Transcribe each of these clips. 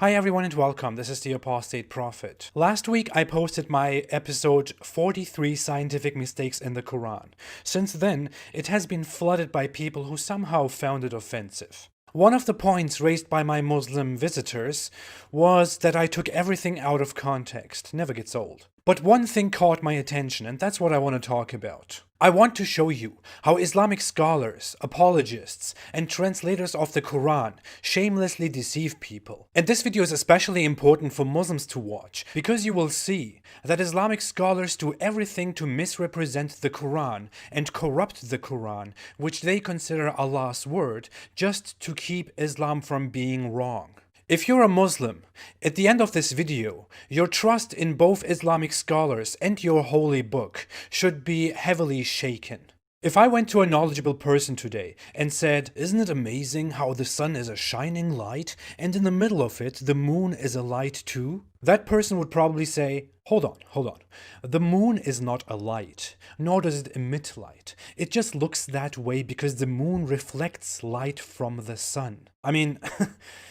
Hi everyone and welcome, this is the Apostate Prophet. Last week I posted my episode 43 Scientific Mistakes in the Quran. Since then, it has been flooded by people who somehow found it offensive. One of the points raised by my Muslim visitors was that I took everything out of context. Never gets old. But one thing caught my attention, and that's what I want to talk about. I want to show you how Islamic scholars, apologists, and translators of the Quran shamelessly deceive people. And this video is especially important for Muslims to watch, because you will see that Islamic scholars do everything to misrepresent the Quran and corrupt the Quran, which they consider Allah's word, just to keep Islam from being wrong. If you're a Muslim, at the end of this video, your trust in both Islamic scholars and your holy book should be heavily shaken. If I went to a knowledgeable person today and said, "Isn't it amazing how the sun is a shining light and in the middle of it the moon is a light too?" That person would probably say, hold on. The moon is not a light, nor does it emit light. It just looks that way because the moon reflects light from the sun. I mean,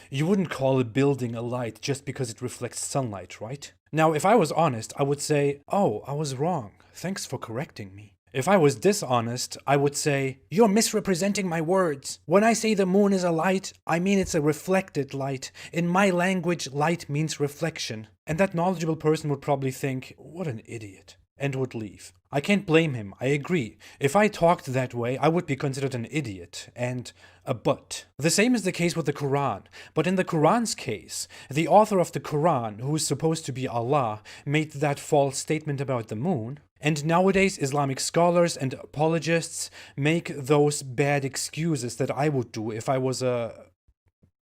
you wouldn't call a building a light just because it reflects sunlight, right? Now, if I was honest, I would say, "Oh, I was wrong. Thanks for correcting me." If I was dishonest, I would say, "You're misrepresenting my words. When I say the moon is a light, I mean it's a reflected light. In my language, light means reflection." And that knowledgeable person would probably think, "What an idiot," and would leave. I can't blame him, I agree. If I talked that way, I would be considered an idiot and a butt. The same is the case with the Quran, but in the Quran's case, the author of the Quran, who is supposed to be Allah, made that false statement about the moon. And nowadays, Islamic scholars and apologists make those bad excuses that I would do if I was a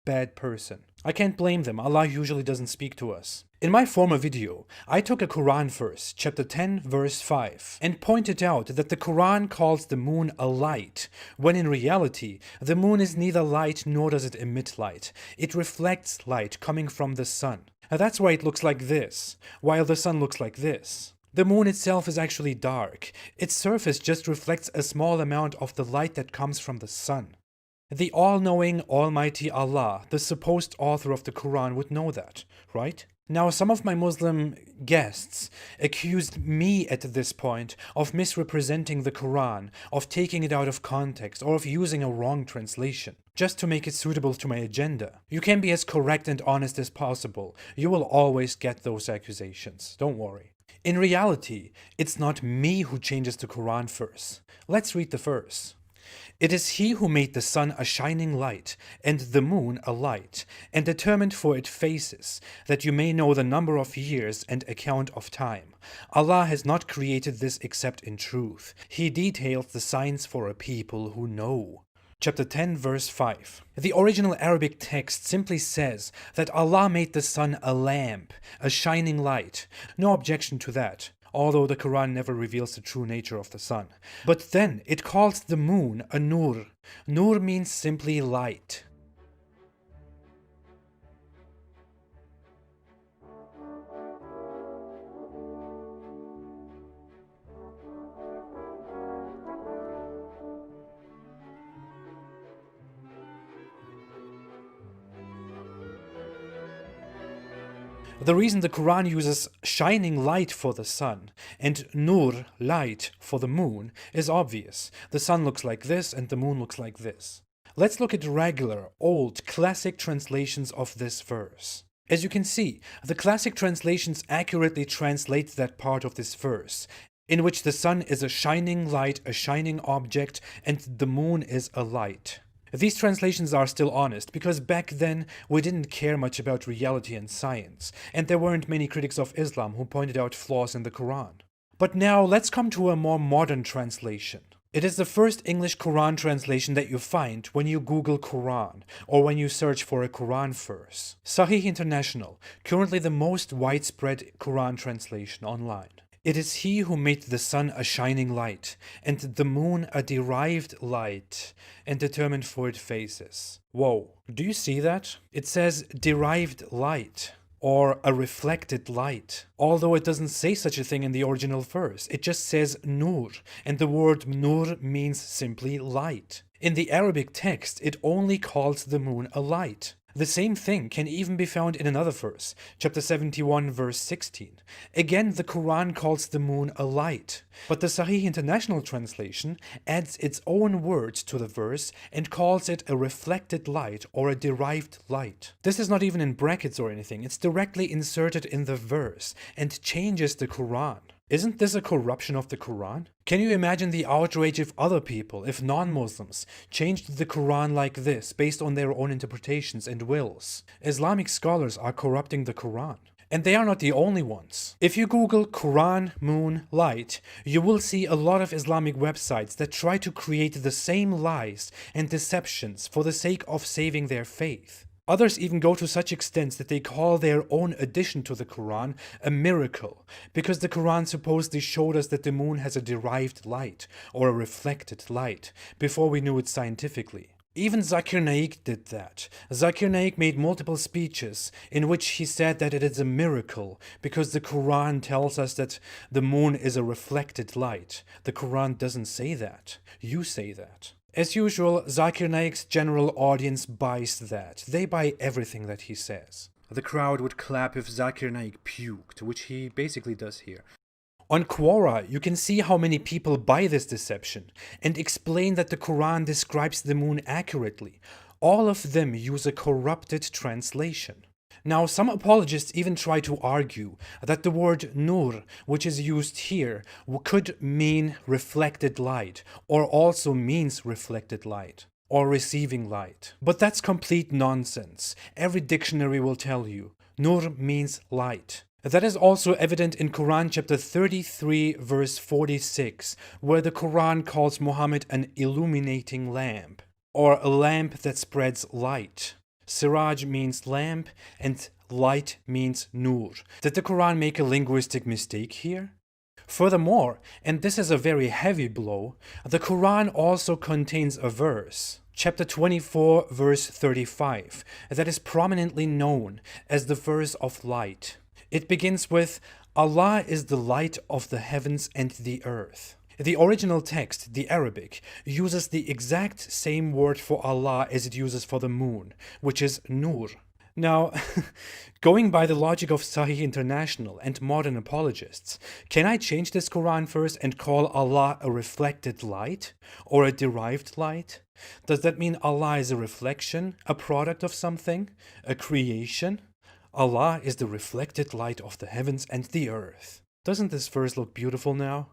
bad person. I can't blame them, Allah usually doesn't speak to us. In my former video, I took a Quran verse, chapter 10, verse 5, and pointed out that the Quran calls the moon a light, when in reality, the moon is neither light nor does it emit light. It reflects light coming from the sun. That's why it looks like this, while the sun looks like this. The moon itself is actually dark. Its surface just reflects a small amount of the light that comes from the sun. The all-knowing, almighty Allah, the supposed author of the Quran, would know that, right? Now, some of my Muslim guests accused me at this point of misrepresenting the Quran, of taking it out of context, or of using a wrong translation, just to make it suitable to my agenda. You can be as correct and honest as possible. You will always get those accusations, don't worry. In reality, it's not me who changes the Quran verse. Let's read the verse. "It is he who made the sun a shining light, and the moon a light, and determined for it phases, that you may know the number of years and account of time. Allah has not created this except in truth. He details the signs for a people who know." Chapter 10, verse 5. The original Arabic text simply says that Allah made the sun a lamp, a shining light. No objection to that, although the Quran never reveals the true nature of the sun. But then it calls the moon a nur. Nur means simply light. The reason the Quran uses shining light for the sun and nur, light, for the moon is obvious. The sun looks like this and the moon looks like this. Let's look at regular, old, classic translations of this verse. As you can see, the classic translations accurately translate that part of this verse, in which the sun is a shining light, a shining object, and the moon is a light. These translations are still honest, because back then we didn't care much about reality and science, and there weren't many critics of Islam who pointed out flaws in the Quran. But now let's come to a more modern translation. It is the first English Quran translation that you find when you Google Quran, or when you search for a Quran verse. Sahih International, currently the most widespread Quran translation online. "It is he who made the sun a shining light, and the moon a derived light, and determined for it phases." Whoa, do you see that? It says derived light, or a reflected light, although it doesn't say such a thing in the original verse. It just says nur, and the word nur means simply light. In the Arabic text, it only calls the moon a light. The same thing can even be found in another verse, chapter 71, verse 16. Again, the Quran calls the moon a light, but the Sahih International Translation adds its own words to the verse and calls it a reflected light or a derived light. This is not even in brackets or anything, it's directly inserted in the verse and changes the Quran. Isn't this a corruption of the Quran? Can you imagine the outrage if other people, if non-Muslims, changed the Quran like this based on their own interpretations and wills? Islamic scholars are corrupting the Quran. And they are not the only ones. If you Google Quran, moon, light, you will see a lot of Islamic websites that try to create the same lies and deceptions for the sake of saving their faith. Others even go to such extents that they call their own addition to the Quran a miracle, because the Quran supposedly showed us that the moon has a derived light, or a reflected light, before we knew it scientifically. Even Zakir Naik did that. Zakir Naik made multiple speeches in which he said that it is a miracle, because the Quran tells us that the moon is a reflected light. The Quran doesn't say that. You say that. As usual, Zakir Naik's general audience buys that. They buy everything that he says. The crowd would clap if Zakir Naik puked, which he basically does here. On Quora, you can see how many people buy this deception and explain that the Quran describes the moon accurately. All of them use a corrupted translation. Now, some apologists even try to argue that the word nur, which is used here, could mean reflected light, or also means reflected light, or receiving light. But that's complete nonsense. Every dictionary will tell you, nur means light. That is also evident in Quran chapter 33 verse 46, where the Quran calls Muhammad an illuminating lamp, or a lamp that spreads light. Siraj means lamp and light means nur. Did the Quran make a linguistic mistake here? Furthermore, and this is a very heavy blow, the Quran also contains a verse, chapter 24 verse 35, that is prominently known as the verse of light. It begins with, Allah is the light of the heavens and the earth. The original text, the Arabic, uses the exact same word for Allah as it uses for the moon, which is nur. Now, going by the logic of Sahih International and modern apologists, can I change this Quran verse and call Allah a reflected light or a derived light? Does that mean Allah is a reflection, a product of something, a creation? Allah is the reflected light of the heavens and the earth. Doesn't this verse look beautiful now?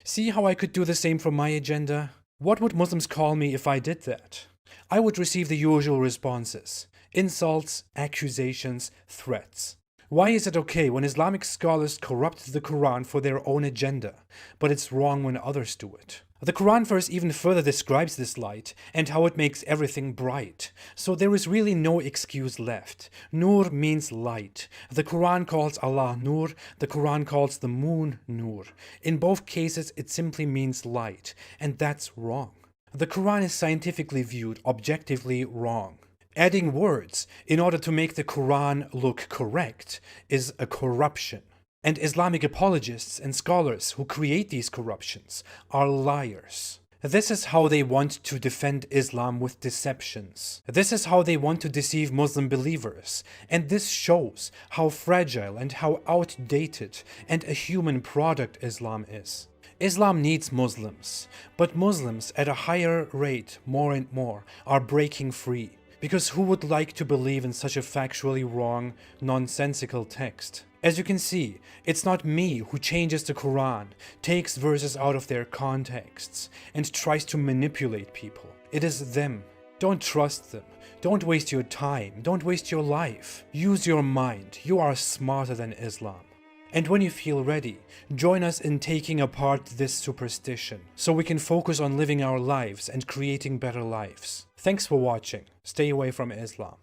See how I could do the same for my agenda? What would Muslims call me if I did that? I would receive the usual responses: insults, accusations, threats. Why is it okay when Islamic scholars corrupt the Quran for their own agenda, but it's wrong when others do it? The Quran verse even further describes this light and how it makes everything bright. So there is really no excuse left. Nur means light. The Quran calls Allah Nur, the Quran calls the moon Nur. In both cases, it simply means light, and that's wrong. The Quran is scientifically viewed objectively wrong. Adding words in order to make the Quran look correct is a corruption. And Islamic apologists and scholars who create these corruptions are liars. This is how they want to defend Islam with deceptions. This is how they want to deceive Muslim believers. And this shows how fragile and how outdated and a human product Islam is. Islam needs Muslims, but Muslims at a higher rate, more and more, are breaking free. Because who would like to believe in such a factually wrong, nonsensical text? As you can see, it's not me who changes the Quran, takes verses out of their contexts, and tries to manipulate people. It is them. Don't trust them. Don't waste your time. Don't waste your life. Use your mind. You are smarter than Islam. And when you feel ready, join us in taking apart this superstition, so we can focus on living our lives and creating better lives. Thanks for watching. Stay away from Islam.